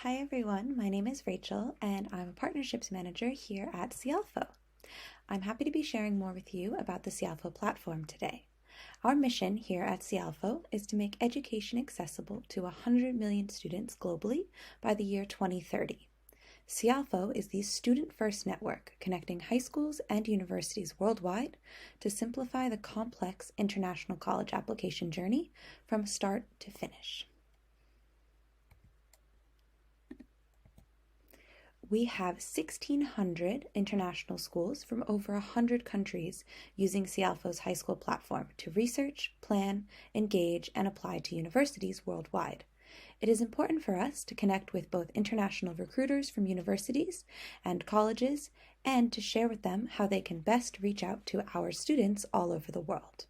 Hi everyone, my name is Rachel and I'm a Partnerships Manager here at Cialfo. I'm happy to be sharing more with you about the Cialfo platform today. Our mission here at Cialfo is to make education accessible to 100 million students globally by the year 2030. Cialfo is the student-first network connecting high schools and universities worldwide to simplify the complex international college application journey from start to finish. We have 1,600 international schools from over 100 countries using Cialfo's high school platform to research, plan, engage, and apply to universities worldwide. It is important for us to connect with both international recruiters from universities and colleges and to share with them how they can best reach out to our students all over the world.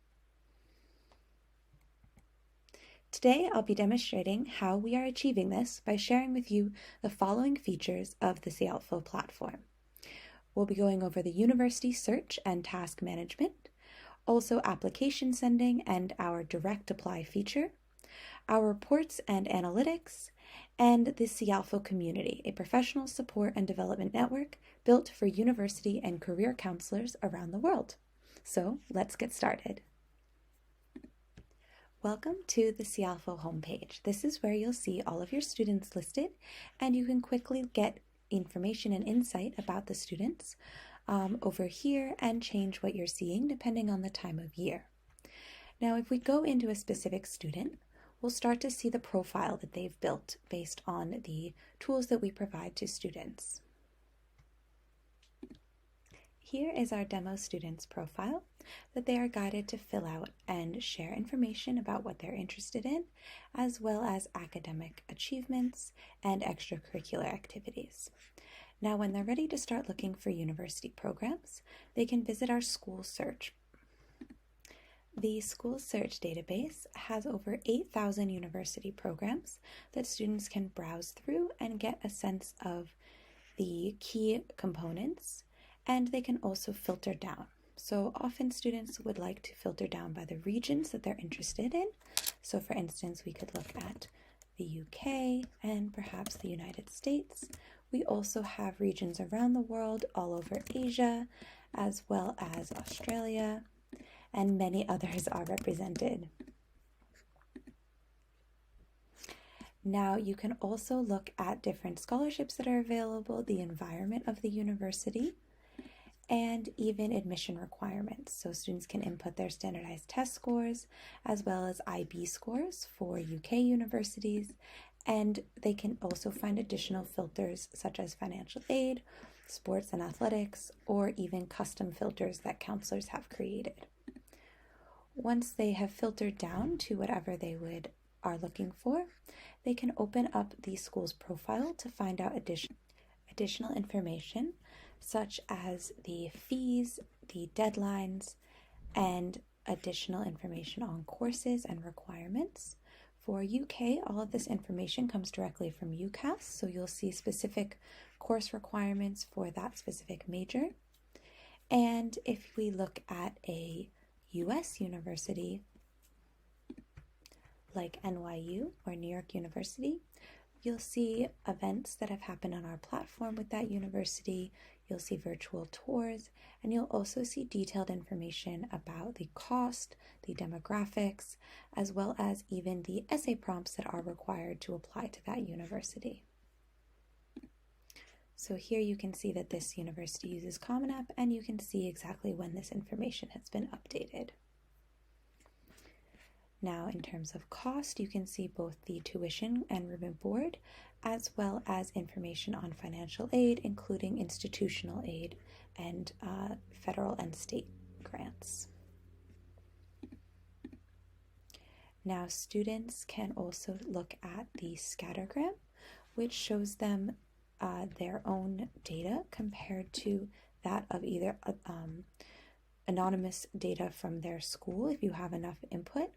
Today, I'll be demonstrating how we are achieving this by sharing with you the following features of the Cialfo platform. We'll be going over the university search and task management, also application sending and our direct apply feature, our reports and analytics, and the Ciafo Community, a professional support and development network built for university and career counselors around the world. So let's get started. Welcome to the Cialfo homepage. This is where you'll see all of your students listed, and you can quickly get information and insight about the students over here and change what you're seeing depending on the time of year. Now, if we go into a specific student, we'll start to see the profile that they've built based on the tools that we provide to students. Here is our demo student's profile that they are guided to fill out and share information about what they're interested in, as well as academic achievements and extracurricular activities. Now, when they're ready to start looking for university programs, they can visit our school search. The school search database has over 8,000 university programs that students can browse through and get a sense of the key components, and they can also filter down. So often students would like to filter down by the regions that they're interested in. So for instance, we could look at the UK and perhaps the United States. We also have regions around the world, all over Asia, as well as Australia, and many others are represented. Now you can also look at different scholarships that are available, the environment of the university, and even admission requirements. So students can input their standardized test scores as well as IB scores for UK universities, and they can also find additional filters such as financial aid, sports and athletics, or even custom filters that counselors have created. Once they have filtered down to whatever they are looking for, they can open up the school's profile to find out additional information such as the fees, the deadlines, and additional information on courses and requirements. For UK, all of this information comes directly from UCAS, so you'll see specific course requirements for that specific major. And if we look at a US university like NYU or New York University, you'll see events that have happened on our platform with that university. You'll see virtual tours, and you'll also see detailed information about the cost, the demographics, as well as even the essay prompts that are required to apply to that university. So here you can see that this university uses Common App, and you can see exactly when this information has been updated. Now, in terms of cost, you can see both the tuition and room and board, as well as information on financial aid, including institutional aid and federal and state grants. Now, students can also look at the Scattergram, which shows them their own data compared to that of either anonymous data from their school, if you have enough input,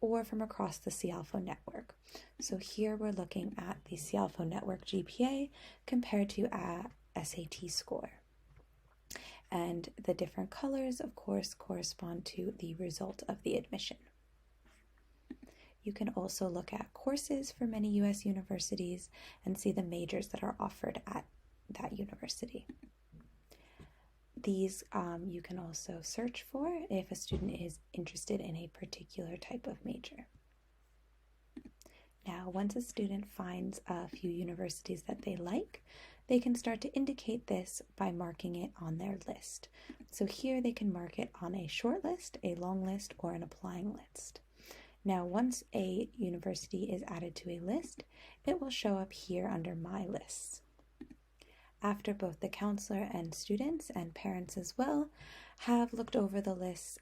or from across the Cialfo network. So here we're looking at the Cialfo network GPA compared to a SAT score. And the different colors, of course, correspond to the result of the admission. You can also look at courses for many U.S. universities and see the majors that are offered at that university. These you can also search for if a student is interested in a particular type of major. Now, once a student finds a few universities that they like, they can start to indicate this by marking it on their list. So here they can mark it on a short list, a long list, or an applying list. Now, once a university is added to a list, it will show up here under My Lists. After both the counselor and students and parents as well have looked over the lists,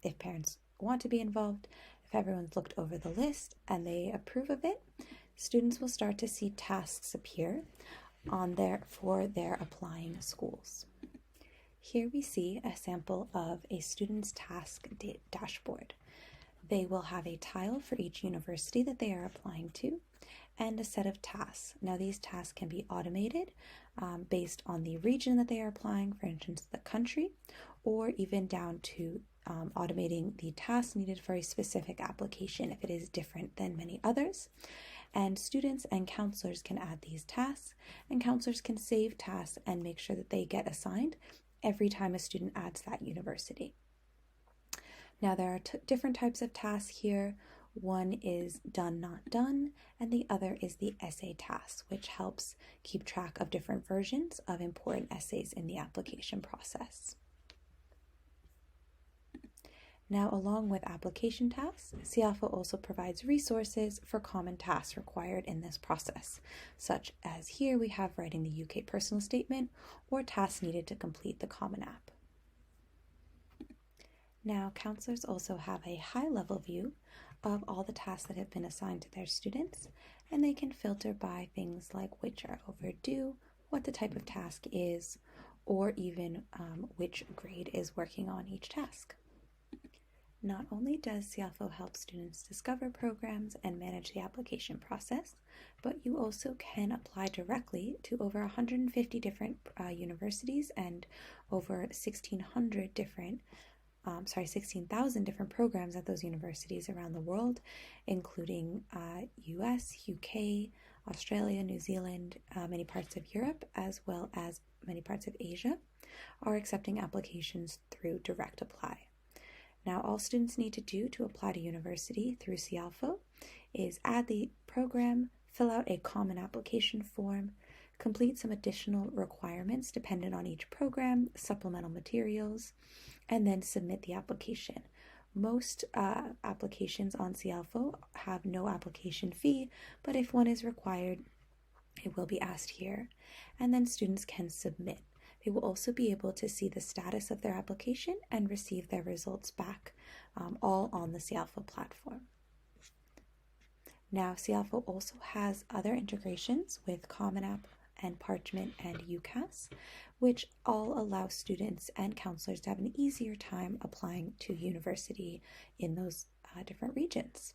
if parents want to be involved, if everyone's looked over the list and they approve of it, students will start to see tasks appear for their applying schools. Here we see a sample of a student's task dashboard. They will have a tile for each university that they are applying to and a set of tasks. Now, these tasks can be automated based on the region that they are applying, for instance, the country, or even down to automating the tasks needed for a specific application if it is different than many others. And students and counselors can add these tasks, and counselors can save tasks and make sure that they get assigned every time a student adds that university. Now, there are different types of tasks here. One is done, not done, and the other is the essay task, which helps keep track of different versions of important essays in the application process. Now, along with application tasks, Cialfo also provides resources for common tasks required in this process, such as here we have writing the UK personal statement or tasks needed to complete the Common App. Now, counselors also have a high-level view of all the tasks that have been assigned to their students, and they can filter by things like which are overdue, what the type of task is, or even which grade is working on each task. Not only does Cialfo help students discover programs and manage the application process, but you also can apply directly to over 150 different universities and over 16,000 different programs at those universities around the world, including US, UK, Australia, New Zealand, many parts of Europe, as well as many parts of Asia, are accepting applications through Direct Apply. Now, all students need to do to apply to university through Cialfo is add the program, fill out a common application form, complete some additional requirements dependent on each program, supplemental materials, and then submit the application. Most applications on Cialfo have no application fee, but if one is required, it will be asked here, and then students can submit. They will also be able to see the status of their application and receive their results back, all on the Cialfo platform. Now, Cialfo also has other integrations with Common App and Parchment and UCAS, which all allow students and counselors to have an easier time applying to university in those different regions.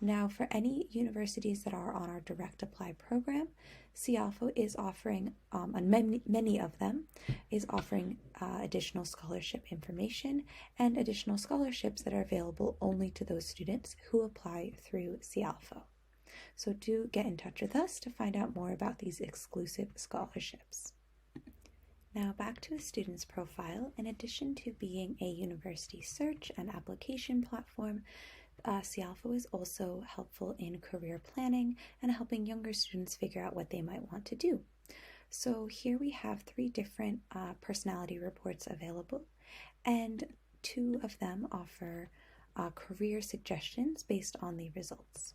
Now, for any universities that are on our Direct Apply program, Cialfo is offering, and many of them, is offering additional scholarship information and additional scholarships that are available only to those students who apply through Cialfo. So do get in touch with us to find out more about these exclusive scholarships. Now, back to a student's profile. In addition to being a university search and application platform, Cialfo is also helpful in career planning and helping younger students figure out what they might want to do. So here we have 3 different personality reports available, and 2 of them offer career suggestions based on the results.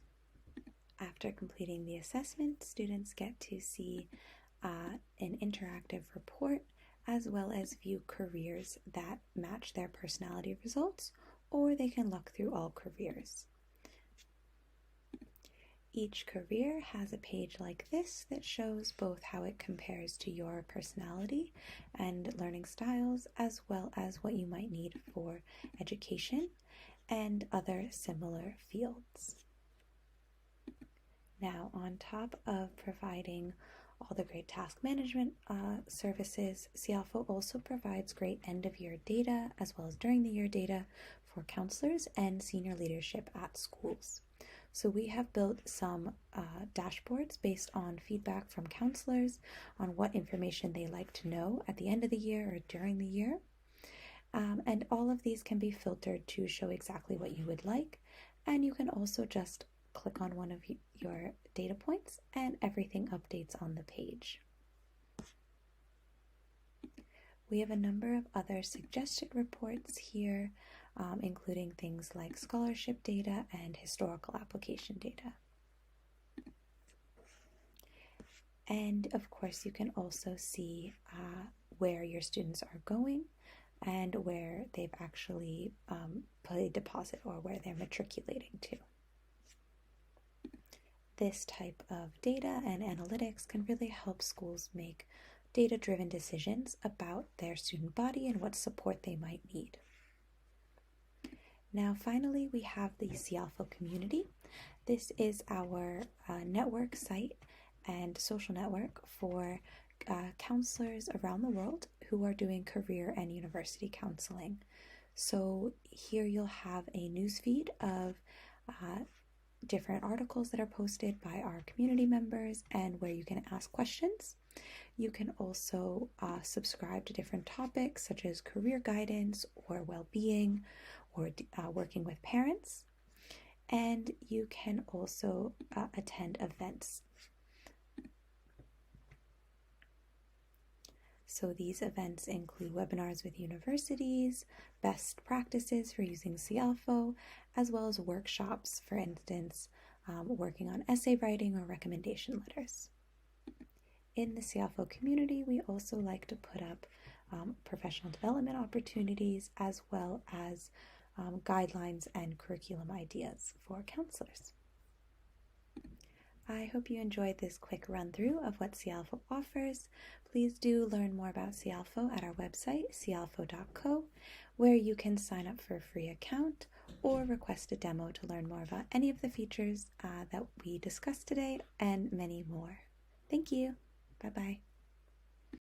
After completing the assessment, students get to see an interactive report as well as view careers that match their personality results, or they can look through all careers. Each career has a page like this that shows both how it compares to your personality and learning styles, as well as what you might need for education and other similar fields. Now, on top of providing all the great task management services, Cialfo also provides great end-of-year data as well as during the year data for counselors and senior leadership at schools. So we have built some dashboards based on feedback from counselors on what information they like to know at the end of the year or during the year. And all of these can be filtered to show exactly what you would like. And you can also just click on one of your data points and everything updates on the page. We have a number of other suggested reports here, including things like scholarship data and historical application data. And of course, you can also see where your students are going and where they've actually put a deposit or where they're matriculating to. This type of data and analytics can really help schools make data-driven decisions about their student body and what support they might need. Now, finally, we have the Cialfo Community. This is our network site and social network for counselors around the world who are doing career and university counseling. So here you'll have a newsfeed of different articles that are posted by our community members and where you can ask questions. You can also subscribe to different topics such as career guidance or well-being or working with parents. And you can also attend events. So these events include webinars with universities, best practices for using Cialfo, as well as workshops, for instance, working on essay writing or recommendation letters. In the Ciafo community, we also like to put up professional development opportunities as well as guidelines and curriculum ideas for counselors. I hope you enjoyed this quick run-through of what Cialfo offers. Please do learn more about Cialfo at our website, cialfo.co, where you can sign up for a free account or request a demo to learn more about any of the features that we discussed today and many more. Thank you. Bye-bye.